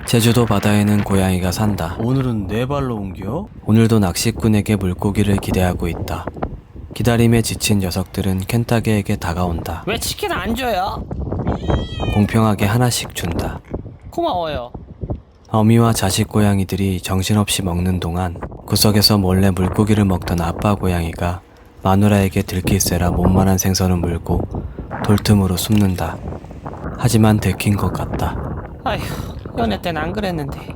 제주도 바다에는 고양이가 산다. 오늘은 네 발로 옮겨? 오늘도 낚시꾼에게 물고기를 기대하고 있다. 기다림에 지친 녀석들은 켄타게에게 다가온다. 왜 치킨 안 줘요? 공평하게 하나씩 준다. 고마워요. 어미와 자식 고양이들이 정신없이 먹는 동안 구석에서 몰래 물고기를 먹던 아빠 고양이가 마누라에게 들키세라 못만한 생선을 물고 돌틈으로 숨는다. 하지만 들킨 것 같다. 아휴, 연애 땐 안 그랬는데.